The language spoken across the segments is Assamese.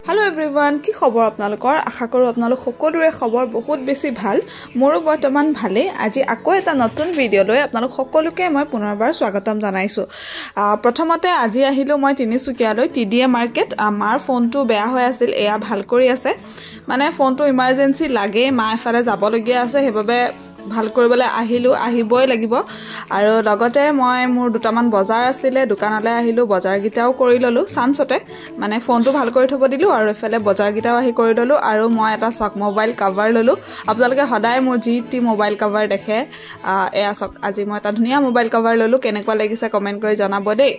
Hello everyone, কি খবৰ আপোনালোকৰ আশা কৰো আপোনালোক সকলোৰে খবৰ বহুত বেছি ভাল মোৰো বৰ্তমান ভালে আজি আকৌ এটা নতুন ভিডিও লৈ আপোনালোক সকলোকে মই পুনৰবাৰ স্বাগতম জনাইছো প্ৰথমতে আজি আহিলো মই তিনিচুকীয়ালৈ টিডিএ মাৰ্কেট আমাৰ ফোনটো বেয়া হৈ আছিল এয়া ভাল কৰি আছে মানে ফোনটো ইমাৰ্জেন্সি লাগে মা এফালে যাব লগিয়া আছে হেবাবে ভাল কৰিবলৈ আহিবই লাগিব আৰু লগতে মই মোৰ দুটামান বজাৰ আছিল দোকানলৈ আহিলো বজাৰ গিটাও কৰি ললো চান্সতে মানে ফোনটো ভাল কৰি থব দিলো আৰু এফালে বজাৰ গিটাও আহি কৰি ললো আৰু মই এটা চক মোবাইল কভাৰ ললো আপোনালোকে সদায় মোৰ জিটি মোবাইল কভাৰ দেখে এয়া চক আজি মই এটা ধুনিয়া মোবাইল কভাৰ ললো কেনেকুৱা লাগিছে কমেন্ট কৰি জনাব দেই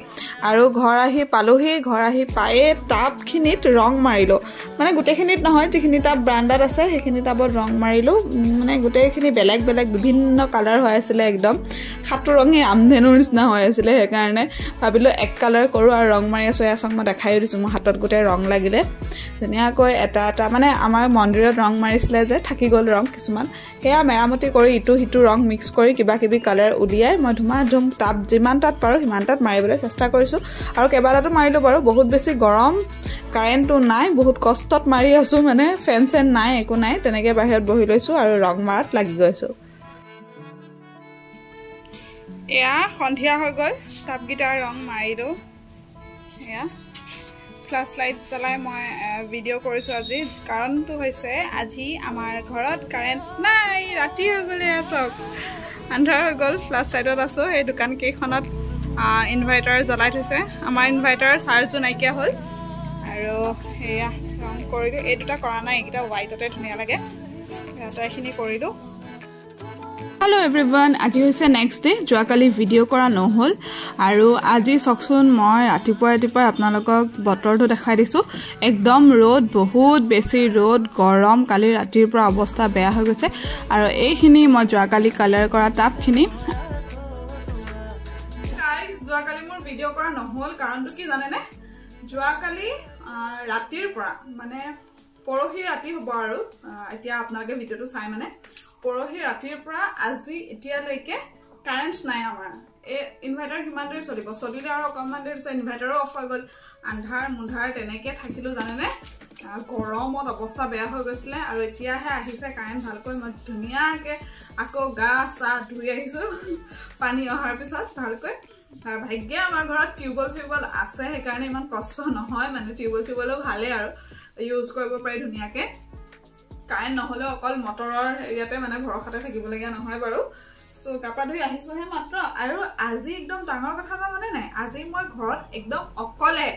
আৰু ঘৰ আহি পালোহি ঘৰ আহি পায়ে টাবখিনিত ৰং মাৰিলো মানে গুটেখিনিত নহয় যিখিনি টাব ব্ৰাণ্ডাত আছে সেইখিনি টাবত ৰং মাৰিলো মানে গুটেখিনি বেলেগ বিভিন্ন কালাৰ হৈ আছিল একদম খাটু ৰঙে আমধেনুৰ নিচিনা হৈ আছিল হে কাৰণে ভাবিলো এক কালাৰ কৰো আৰু ৰং মাৰি আছো এসং মই দেখাই দিছো মোৰ হাতত গুটে ৰং লাগিলে ধুনিয়াকৈ এটা মানে আমাৰ মন্দিৰত ৰং মাৰিছিল যে থাকি গল ৰং কিছুমান হেয়া মেৰামতি কৰি ইটো হিটো ৰং মিক্স কৰি কিবা কিবি কালাৰ উলিয়াই মই ধুম টাপ যিমান তাত পাৰো সিমান তাত মাৰিবলৈ চেষ্টা কৰিছো আৰু কেবাটাটো মাৰিলো বাৰু বহুত বেছি গৰম কাৰেণ্টটো নাই বহুত কষ্টত মাৰি আছো মানে ফেন নাই একো নাই তেনেকৈ বাহিৰত বহি লৈছো আৰু ৰং মাৰত লাগি গৈছো এয়া সন্ধিয়া হৈ গল টাপ গিটাৰ ৰং মাৰিলো এয়া ফ্লাশ লাইট জ্বলাই মই ভিডিও কৰিছো আজি কাৰণটো হৈছে আজি আমাৰ ঘৰত কাৰেণ্ট নাই ৰাতি হৈ গলে আসক আন্ধাৰ হৈ গল ফ্লাশ লাইটত আছো এই দোকান কেইখনত ইনভাৰ্টাৰ জ্বলাই থৈছে আমাৰ ইনভাৰ্টাৰ চাৰ্জো নাইকিয়া হ'ল আৰু এয়া ৰং কৰিলো এই দুটা কৰা নাই এইটা হোৱাইটতে ধুনিয়া লাগে এটা এখিনি কৰিলো Hello everyone, আজি হৈছে নেক্সট ডে যোৱাকালি ভিডিও কৰা নহল আৰু আজি সকচোন মই ৰাতিপুৱা আপোনালোকক বতৰটো দেখাই দিছো একদম ৰ'দ বহুত বেছি ৰ'দ গৰম কালি ৰাতিৰ পৰা অৱস্থা বেয়া হৈ গৈছে আৰু এইখিনি মই যোৱাকালি কালাৰ কৰা টাপখিনি গাইস যোৱাকালি মোৰ ভিডিও কৰা নহল কাৰণটো কি জানে নে যোৱাকালি ৰাতিৰ পৰা মানে পৰহি ৰাতি হ'ব আৰু এতিয়া আপোনালোকে ভিডিওটো চাই মানে পৰহি ৰাতিৰ পৰা আজি এতিয়ালৈকে কাৰেন্ট নাই আমাৰ এই ইনভাৰ্টাৰ কিমানদৰে চলিলে আৰু অকমান দেৰি ইনভাৰ্টাৰো অফ হৈ গল আন্ধাৰ মুন্ধাৰ তেনেকৈ থাকিলো জানে নে গৰমত অৱস্থা বেয়া হৈ গৈছিল আৰু এতিয়াহে আহিছে কাৰেন্ট ভালকৈ মই ধুনিয়াকৈ আকৌ গা চা ধুই আহিছো পানী অহাৰ পিছত ভালকৈ ভাগ্য আমাৰ ঘৰত টিউবৱেল আছে সেইকাৰণে ইমান কষ্ট নহয় মানে টিউবৱেলো ভালে আৰু ইউজ কৰিব পাৰি ধুনিয়াকৈ কাৰেন্ট নহলে অকল মটৰৰ এৰিয়াতে মানে ভৰখাতে থাকিব লগিয়া নহয় বাৰু সো কাপা ধুই আহিছো হে মাত্ৰ আৰু আজি একদম ডাঙৰ কথা জানে নাই আজি মই ঘৰত একদম অকলে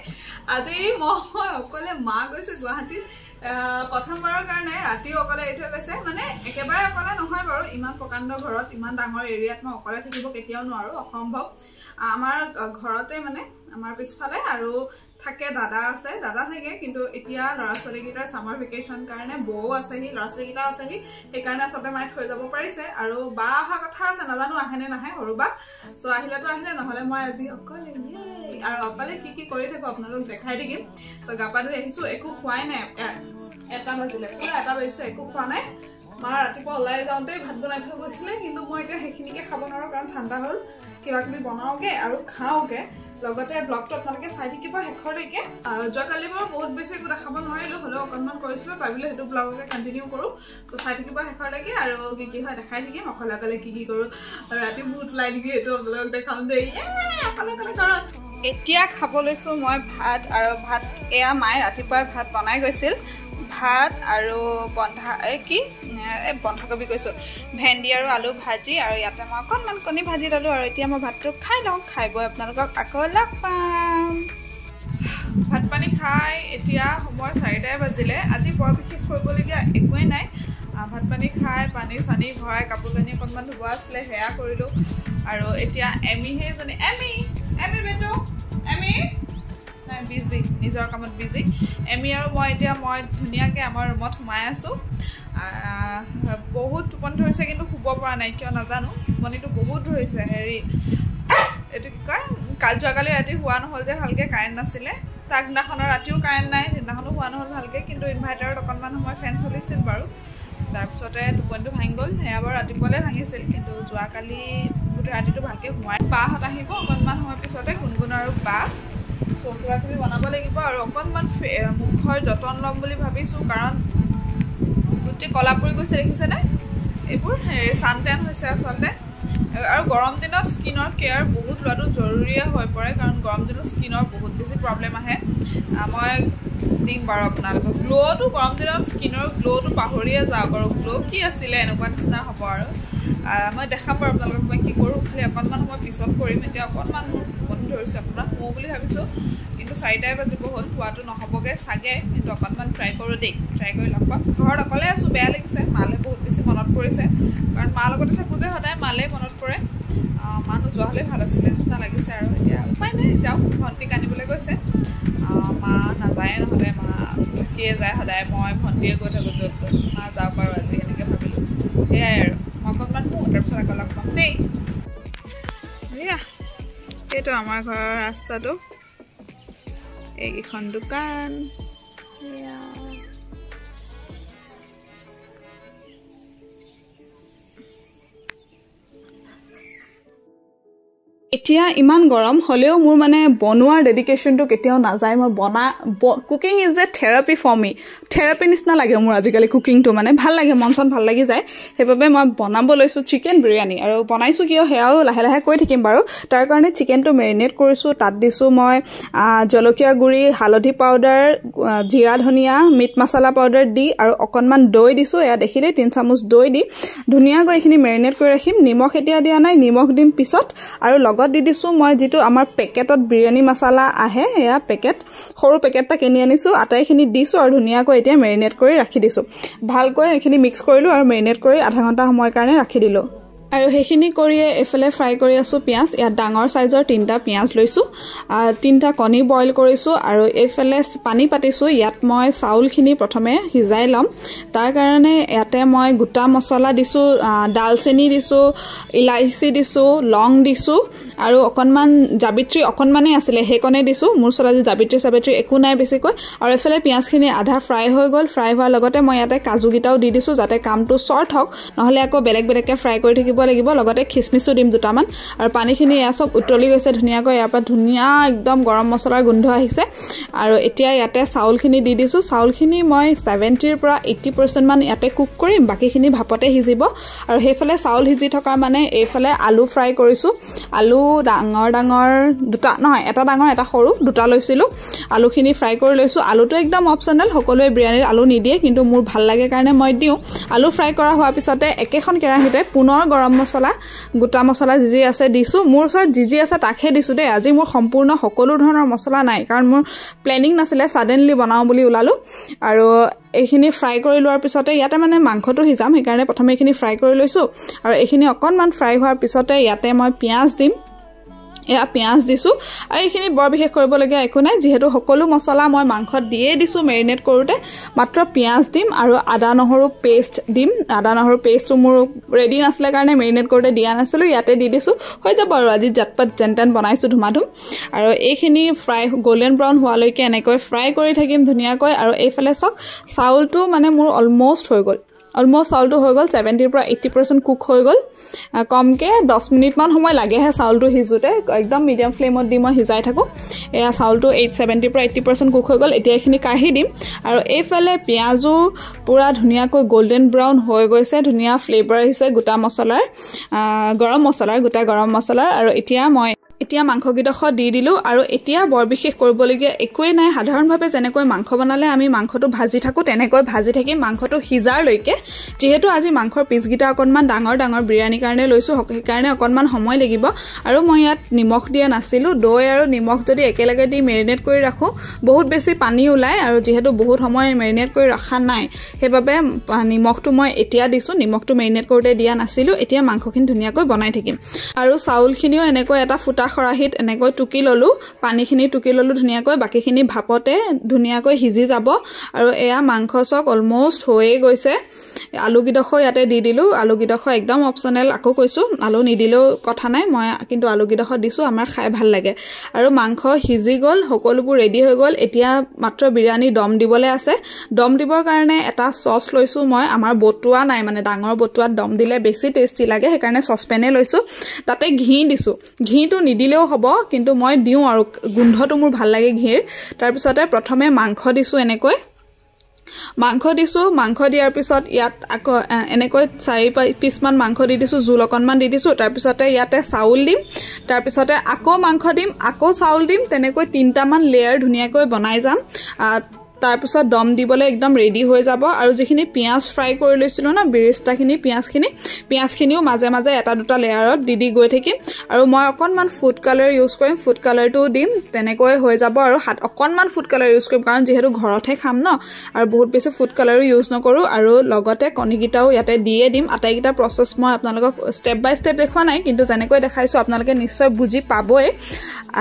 আজি মই অকলে মা গৈছে গুৱাহাটী প্ৰথমবাৰৰ কাৰণে ৰাতি অকলে এৰি থৈ গৈছে মানে একেবাৰে অকলে নহয় বাৰু ইমান প্ৰকাণ্ড ঘৰত ইমান ডাঙৰ এৰিয়াত মই অকলে থাকিব কেতিয়াও নোৱাৰো অসম্ভৱ আমাৰ ঘৰতে মানে আমাৰ পিছফালে আৰু থাকে দাদা থাকে কিন্তু এতিয়া লৰাছলি গিটাৰ সামাৰ ভেকেশন কাৰণে বৌ আছে হি লৰাছলি গিটা আছে হি এই কাৰণে আসতে মাই থৈ যাব পাৰিছে আৰু বা অহা কথা আছে নাজানো আহেনে নাহে হৰুবা সো আহিলেতো আহিলে নহলে মই আজি অকলে আৰু অকলে কি কৰি থাকো আপোনালোকক দেখাই দিম সো গাপা ধুই আহিছো একো খোৱাই নাই এটা বাজিলে পুৰা এটা বাজিছে একো খোৱা নাই মা ৰাতিপুৱা ওলাই যাওঁতে ভাত বনাই থৈ গৈছিলে কিন্তু মই এতিয়া সেইখিনিকে খাব নোৱাৰো কাৰণ ঠাণ্ডা হ'ল কিবা কিবি বনাওগে আৰু খাওগে লগতে ব্লগটো আপোনালোকে চাই থাকিব শেষৰলৈকে আৰু যোৱাকালি মই বহুত বেছি একো দেখাব নোৱাৰিলো হলেও অকণমান কৰিছিলো ভাবিলো সেইটো ব্লগকে কন্টিনিউ কৰো তো চাই থাকিব শেষৰলৈকে আৰু কি হয় দেখাই থাকিম অকলে কি কৰো ৰাতি বহুত ওলাই নেকি এইটো ব্লগ দেখাম দেই অকলে ঘৰত এতিয়া খাব লৈছো মই ভাত আৰু ভাত এয়া মায়ে ৰাতিপুৱাই ভাত বনাই গৈছিল ভাত আৰু বন্ধাকবি কৈছো ভেন্দি আৰু আলু ভাজি আৰু ইয়াতে মই অকণমান কণী ভাজি ললো আৰু এতিয়া মই ভাতটো খাই লওঁ খাই বৈ আপোনালোকক আকৌ লগ পাম ভাত পানী খাই এতিয়া সময় 4টা বাজিলে আজি বৰ বিশেষ কৰিবলগীয়া একোৱেই নাই ভাত পানী খাই পানী চানি ভৰাই কাপোৰ কানি অকণমান ধুব আছিলে সেয়া কৰিলো আৰু এতিয়া এমিহে জনে এমি বেটো এমি বিজি নিজৰ কামত বিজি এমি আৰু মই ধুনিয়াকৈ আমাৰ ৰুমত সোমাই আছো বহুত টোপনি ধৰিছে কিন্তু শুব পৰা নাই কিয় নাজানো টোপনিটো বহুত ধৰিছে হেৰি এইটো কি কয় যোৱাকালি ৰাতি হোৱা নহ'ল যে ভালকৈ কাৰেণ্ট নাছিলে তাকদিনাখনৰ ৰাতিও কাৰেণ্ট নাই সেইদিনাখনো হোৱা নহ'ল ভালকৈ কিন্তু ইনভাৰ্টাৰত অকণমান সময় ফেন চলিছিল বাৰু তাৰপিছতে টোপনিটো ভাঙি গ'ল সেয়া বাৰু ৰাতিপুৱালৈ ভাঙিছিল কিন্তু যোৱাকালি গোটেই ৰাতিটো ভালকৈ হোৱাই বাহঁত আহিব অকণমান সময় পিছতে গুণগুণ আৰু বা সো কিবাকিবি বনাব লাগিব আৰু অকণমান মুখৰ যতন ল'ম বুলি ভাবিছোঁ কাৰণ গোটেই কলা পৰি গৈছে দেখিছেনে এইবোৰ সানটেন হৈছে আচলতে আৰু গৰম দিনত স্কিনৰ কেয়াৰ বহুত লোৱাটো জৰুৰীয়ে হৈ পৰে কাৰণ গৰম দিনত স্কিনৰ বহুত বেছি প্ৰব্লেম আহে মই দিম বাৰু আপোনালোকক গ্ল'টো গৰম দিনত স্কিনৰ গ্ল'টো পাহৰিয়ে যাওক আৰু গ্ল' কি আছিলে এনেকুৱা নিচিনা হ'ব আৰু মই দেখাম বাৰু আপোনালোকক মই কি কৰোঁ খালি অকণমান সময় পিছত কৰিম এতিয়া অকণমান মোৰ টোপনি ধৰিছে আপোনাক কওঁ বুলি ভাবিছোঁ কিন্তু 4টাই বাজিব হ'ল খোৱাটো নহ'বগৈ চাগে কিন্তু অকণমান ট্ৰাই কৰোঁ দেই ট্ৰাই কৰি লগ পাম ঘৰত অকলে আছোঁ বেয়া লাগিছে মালে বহুত বেছি মনত পৰিছে কাৰণ মাৰ লগতে থাকোঁ যে সদায় মালে মনত পৰে মা নোযোৱা হ'লে ভাল আছিলে নিচিনা লাগিছে আৰু এতিয়া উপায় নাই যাওক ভণ্টিক আনিবলৈ গৈছে মা নাযায়ে নহ'লে মা থাকিয়ে যায় সদায় মই ভণ্টিয়ে গৈ থাকোঁ য'ত মা যাওক আৰু আজি এনেকৈ ভাবিলোঁ সেয়াই আৰু মই অকণমান শুওঁ তাৰপিছত আকৌ লগ পাম দেই এয়া এইটো আমাৰ ঘৰৰ ৰাস্তাটো এইকেইখন দোকান এয়া এতিয়া ইমান গৰম হলেও মোৰ মানে বনোৱাৰ ডেডিকেশ্যনটো কেতিয়াও নাযায় মই cooking is a therapy for me therapy নিচিনা লাগে মোৰ আজিকালি কুকিংটো মানে ভাল লাগে মন চন ভাল লাগি যায় সেইবাবে মই বনাব লৈছোঁ চিকেন বিৰিয়ানী আৰু বনাইছোঁ কিয় সেয়াও লাহে লাহে কৈ থাকিম বাৰু তাৰ কাৰণে চিকেনটো মেৰিনেট কৰিছোঁ তাত দিছোঁ মই জলকীয়া গুড়ি হালধি পাউডাৰ জিৰা ধনিয়া মিট মছলা পাউডাৰ দি আৰু অকণমান দৈ দিছোঁ এয়া দেখিলে 3 চামুচ দৈ দি ধুনীয়াকৈ এইখিনি মেৰিনেট কৰি ৰাখিম নিমখ এতিয়া দিয়া নাই নিমখ দিম পিছত আৰু দি দিছোঁ মই যিটো আমাৰ পেকেটত বিৰিয়ানী মছলা আহে এয়া পেকেট সৰু পেকেটটা কিনি আনিছোঁ আটাইখিনি দিছোঁ আৰু ধুনীয়াকৈ এতিয়া মেৰিনেট কৰি ৰাখি দিছোঁ ভালকৈ এইখিনি মিক্স কৰিলোঁ আৰু মেৰিনেট কৰি আধা ঘণ্টা সময়ৰ কাৰণে ৰাখি দিলোঁ আৰু সেইখিনি কৰিয়ে এফালে ফ্ৰাই কৰি আছোঁ পিঁয়াজ ইয়াত ডাঙৰ সাইজৰ 3টা পিঁয়াজ লৈছোঁ 3টা কণী বইল কৰিছোঁ আৰু এইফালে পানী পাতিছোঁ ইয়াত মই চাউলখিনি প্ৰথমে সিজাই ল'ম তাৰ কাৰণে ইয়াতে মই গোটা মছলা দিছোঁ ডালচেনি দিছোঁ ইলাইচি দিছোঁ লং দিছোঁ আৰু অকণমান জাবিত্ৰী অকণমানেই আছিলে সেইকণে দিছোঁ মোৰ ওচৰত আজি জাবিত্ৰী একো নাই বেছিকৈ আৰু এইফালে পিঁয়াজখিনি আধা ফ্ৰাই হৈ গ'ল ফ্ৰাই হোৱাৰ লগতে মই ইয়াতে কাজুকেইটাও দি দিছোঁ যাতে কামটো শ্বৰ্ট হওক নহ'লে আকৌ বেলেগ বেলেগকৈ ফ্ৰাই কৰি থাকিব লাগিব লগতে খিচমিচো দিম দুটামান আৰু পানীখিনি এয়া চব উতলি গৈছে ধুনীয়াকৈ ইয়াৰ পৰা ধুনীয়া একদম গৰম মছলাৰ গোন্ধ আহিছে আৰু এতিয়া ইয়াতে চাউলখিনি দি দিছোঁ চাউলখিনি মই 70 পৰা 80% মান ইয়াতে কুক কৰিম বাকীখিনি ভাপতে সিজিব আৰু সেইফালে চাউল সিজি থকাৰ মানে এইফালে আলু ফ্ৰাই কৰিছোঁ আলু ডাঙৰ দুটা নহয় এটা ডাঙৰ এটা সৰু দুটা লৈছিলোঁ আলুখিনি ফ্ৰাই কৰি লৈছোঁ আলুটো একদম অপচনেল সকলোৱে বিৰিয়ানীত আলু নিদিয়ে কিন্তু মোৰ ভাল লাগে কাৰণে মই দিওঁ আলু ফ্ৰাই কৰা হোৱাৰ পিছতে একেখন কেৰাহীতে পুনৰ গৰম মছলা গোটা মছলা যি আছে দিছোঁ মোৰ ওচৰত যি আছে তাকহে দিছোঁ দেই আজি মোৰ সম্পূৰ্ণ সকলো ধৰণৰ মছলা নাই কাৰণ মোৰ প্লেনিং নাছিলে সাডেনলি বনাওঁ বুলি ওলালোঁ আৰু এইখিনি ফ্ৰাই কৰি লোৱাৰ পিছতে ইয়াতে মানে মাংসটো সিজাম সেইকাৰণে প্ৰথমে এইখিনি ফ্ৰাই কৰি লৈছোঁ আৰু এইখিনি অকণমান ফ্ৰাই হোৱাৰ পিছতে ইয়াতে মই পিঁয়াজ দিম এয়া পিঁয়াজ দিছোঁ আৰু এইখিনি বৰ বিশেষ কৰিবলগীয়া একো নাই যিহেতু সকলো মছলা মই মাংসত দিয়েই দিছোঁ মেৰিনেট কৰোঁতে মাত্ৰ পিঁয়াজ দিম আৰু আদা নহৰু পেষ্ট দিম আদা নহৰু পেষ্টটো মোৰ ৰেডি নাছিলে কাৰণে মেৰিনেট কৰোঁতে দিয়া নাছিলোঁ ইয়াতে দি দিছোঁ হৈ যাব আৰু আজি জাতপাত যেনতেন বনাইছোঁ ধুমাধুম আৰু এইখিনি ফ্ৰাই গল্ডেন ব্ৰাউন হোৱালৈকে এনেকৈ ফ্ৰাই কৰি থাকিম ধুনীয়াকৈ আৰু এইফালে চাওক চাউলটো মানে মোৰ অলম'ষ্ট হৈ গ'ল চাউলটো হৈ গ'ল 70 পৰা 80% কুক হৈ গ'ল কমকৈ 10 মিনিটমান সময় লাগেহে চাউলটো সিজোতে একদম মিডিয়াম ফ্লেমত দি মই সিজাই থাকোঁ এয়া চাউলটো 70 পৰা 80% কুক হৈ গ'ল এতিয়া এইখিনি কাঢ়ি দিম আৰু এইফালে পিঁয়াজো পূৰা ধুনীয়াকৈ গল্ডেন ব্ৰাউন হৈ গৈছে ধুনীয়া ফ্লেভাৰ আহিছে গোটা মছলাৰ গোটা গৰম মছলাৰ আৰু এতিয়া মাংসকেইডোখৰ দি দিলোঁ আৰু এতিয়া বৰ বিশেষ কৰিবলগীয়া একোৱেই নাই সাধাৰণভাৱে যেনেকৈ মাংস বনালে আমি মাংসটো ভাজি থাকোঁ তেনেকৈ ভাজি থাকিম মাংসটো সিজাৰলৈকে যিহেতু আজি মাংসৰ পিচকেইটা অকণমান ডাঙৰ বিৰিয়ানীৰ কাৰণে লৈছোঁ সেইকাৰণে অকণমান সময় লাগিব আৰু মই ইয়াত নিমখ দিয়া নাছিলোঁ দৈ আৰু নিমখ যদি একেলগে দি মেৰিনেট কৰি ৰাখোঁ বহুত বেছি পানী ওলায় আৰু যিহেতু বহুত সময় মেৰিনেট কৰি ৰখা নাই সেইবাবে নিমখটো মই এতিয়া দিছোঁ নিমখটো মেৰিনেট কৰোঁতে দিয়া নাছিলোঁ এতিয়া মাংসখিনি ধুনীয়াকৈ বনাই থাকিম আৰু চাউলখিনিও এনেকৈ এটা ফুটা খৰাহিত এনেকৈ টুকি ল'লোঁ পানীখিনি টুকি ল'লোঁ ধুনীয়াকৈ বাকীখিনি ভাপতে ধুনীয়াকৈ সিজি যাব আৰু এয়া মাংস চক অলম'ষ্ট হৈয়ে গৈছে আলুকেইডোখৰ ইয়াতে দি দিলোঁ আলুকেইডোখৰ একদম অপচনেল আকৌ কৈছোঁ আলু নিদিলেও কথা নাই মই কিন্তু আলুকেইডোখৰ দিছোঁ আমাৰ খাই ভাল লাগে আৰু মাংস সিজি গ'ল সকলোবোৰ ৰেডি হৈ গ'ল এতিয়া মাত্ৰ বিৰিয়ানী দম দিবলৈ আছে দম দিবৰ কাৰণে এটা চচ লৈছোঁ মই আমাৰ বটুৱা নাই মানে ডাঙৰ বটুৱাত দম দিলে বেছি টেষ্টি লাগে সেইকাৰণে চচপেনে লৈছোঁ তাতে ঘি দিছোঁ ঘিটো নিদিলেও হ'ব কিন্তু মই দিওঁ আৰু গোন্ধটো মোৰ ভাল লাগে ঘিৰ তাৰ পিছতে প্ৰথমে মাংস দিছো এনেকৈ মাংস দিয়াৰ পিছত ইয়াত আকৌ এনেকৈ 4 পিছমান মাংস দি দিছো জুল অকনমান দি দিছো তাৰ পিছতে ইয়াতে চাউল দিম তাৰ পিছতে আকৌ মাংস দিম আকৌ চাউল দিম তেনেকৈ 3টা মান লেয়াৰ ধুনিয়াকৈ বনাই যাম তাৰ পিছত দম দিবলৈ একদম ৰেডি হৈ যাব আৰু যিখিনি পিয়াজ ফ্ৰাই কৰি লৈছিলো না বিৰিস্তাখিনি পিয়াজখিনিও মাজে মাজে এটা দুটা লেয়াৰত দি গৈ থাকিম আৰু মই অকনমান ফুড কালাৰ ইউজ কৰিম ফুড কালাৰটো দিম তেনেকৈ হৈ যাব আৰু অকনমান ফুড কালাৰ ইউজ কৰিম কাৰণ যেহেতু ঘৰতহে খাম ন আৰু বহুত বেছি ফুড কালাৰো ইউজ নকৰো আৰু লগতে কণীগিটাও ইয়াতে দিয়ে দিম আটাইগিটা প্ৰসেস মই আপোনালোকক স্টেপ বাই স্টেপ দেখুৱা নাই কিন্তু যেনেকৈ দেখাইছো আপোনালোকে নিশ্চয় বুজি পাবই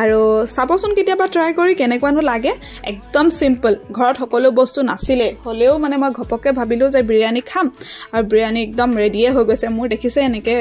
আৰু সাপোছন কেতিয়াবা ট্ৰাই কৰি কেনেকুৱানো লাগে একদম সিম্পল ঘৰত সকলো বস্তু নাছিলে হলেও মানে মই ঘপকে ভাবিলো যে বিৰিয়ানি খাম আৰু বিৰিয়ানি একদম ৰেডিয়ে হৈ গৈছে মোৰ দেখিছে এনেকে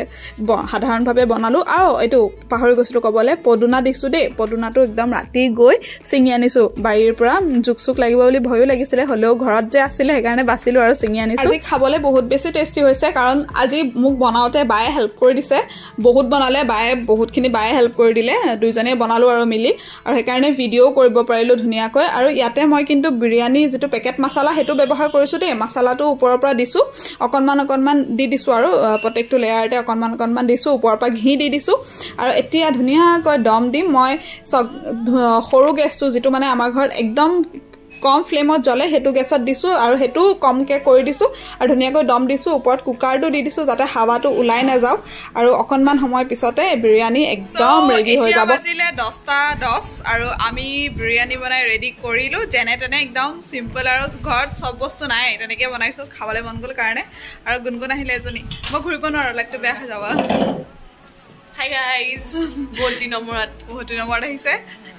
সাধাৰণভাৱে বনালো আৰু এটো পাহৰি গৈছিলো কবলে পদুনা দিছো দে পদুনাটো একদম ৰাতি গৈ চিঙি আনিছো বাৰীৰ পৰা জুকসুক লাগিব বুলি ভয়ো লাগিছিলে হলেও ঘৰত যে আছিলে হেকাৰণে বাছিলো আৰু চিঙি আনিছো আজি খাবলে বহুত বেছি টেষ্টি হৈছে কাৰণ আজি মোক বনাওতে বায়ে হেল্প কৰি দিছে বহুত বনালে বায়ে বহুতখিনি বায়ে হেল্প কৰি দিলে দুইজনে বনালো আৰু মিলি আৰু হেকাৰণে ভিডিও কৰিব পাৰিলো ধুনিয়াকৈ আৰু ইয়াতে মই কিন্তু বিৰিয়ানি যেটো পেকেট মছলা হেতু ব্যৱহাৰ কৰিছো দে মছলাটো ওপৰৰ পৰা দিছো অকনমান দি দিছো আৰু প্ৰত্যেকটো লেয়াৰতে অকনমান দিছো ওপৰৰ পৰা ঘি দি দিছো আৰু এতিয়া ধুনিয়াকৈ দম দিম মই সৰু গেছটো যেটো মানে আমাৰ ঘৰত একদম কম ফ্লেমত জ্বলে হেতু গেছত দিছো আৰু হেতু কমকে কৰি দিছো আৰু ধুনিয়াকৈ দম দিছো ওপৰত কুকাৰটো দি দিছো যাতে হাৱাটো উলাই না যাওক আৰু অকনমান সময় পিছতে বিৰিয়ানি একদম ৰেডি হৈ যাব বাজিলে 10টা 10 আৰু আমি বিৰিয়ানি বনাই ৰেডি কৰিলো যেনে তেনে একদম সিম্পল আৰু ঘৰত সব বস্তু নাই তেনেকে বনাইছো খাবলৈ মন গল কাৰণে আৰু গুনগুন আহিলে এজনী মই ঘুৰিব নোৱাৰো লাগটো বেয়া হৈ যাব হাই গাইস বহুত নম্বৰত আহিছে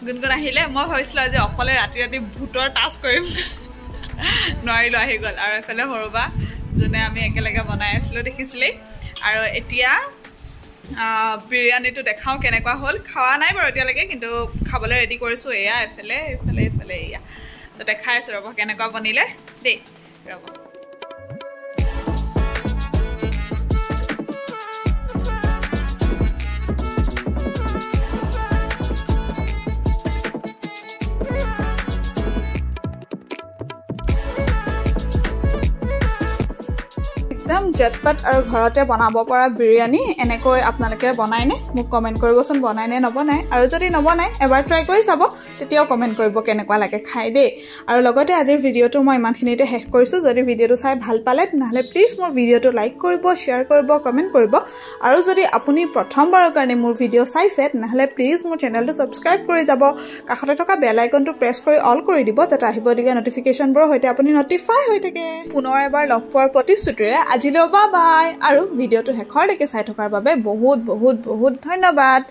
গুনগুন আহিলে মই ভাবিছিলো যে অকলে ৰাতি ভূতৰ টাস্ক কৰিম নোৱাৰিলো আহি গল আৰু এফালে হৰবা জনে আমি একেলগে বনাই আছিলো দেখিছিলে আৰু এতিয়া বিৰিয়ানিটো দেখাও কেনেকুৱা হল খাওয়া নাই বাৰু এতিয়ালৈকে কিন্তু খাবলৈ ৰেডি কৰিছো এয়া এফালে এয়া তো দেখাই আছো ৰব কেনেকুৱা বনিলে দেই ৰব জটপট আৰু ঘৰতে বনাব পৰা বিৰিয়ানি এনেকৈ আপোনালোকে বনাই নে মোক কমেন্ট কৰিবচোন বনাই নে নবনাই আৰু যদি নবনাই এবাৰ ট্ৰাই কৰি চাব তেতিয়াও কমেন্ট কৰিব কেনেকুৱা লাগে খাই দে আৰু লগতে আজিৰ ভিডিওটো মই ইমানখিনিতে শেষ কৰিছো যদি ভিডিওটো চাই ভাল পালে নহলে প্লিজ মোৰ ভিডিওটো লাইক কৰিব শেয়াৰ কৰিব কমেন্ট কৰিব আৰু যদি আপুনি প্ৰথমবাৰৰ কাৰণে মোৰ ভিডিও চাইছে নহলে প্লিজ মোৰ চেনেলটো সাবস্ক্ৰাইব কৰি যাব কাষতে থকা বেল আইকনটো প্ৰেছ কৰি অল কৰি দিব যাতে আহিবলগীয়া নটিফিকেশনবোৰ হৈতে আপুনি নটিফাই হৈ থাকে পুনৰ এবাৰ লগ পোৱাৰ প্ৰতিশ্ৰুতিৰে আজিলৈ বাই বাই আৰু ভিডিওটো শেষৰলৈকে চাই থকাৰ বাবে বহুত ধন্যবাদ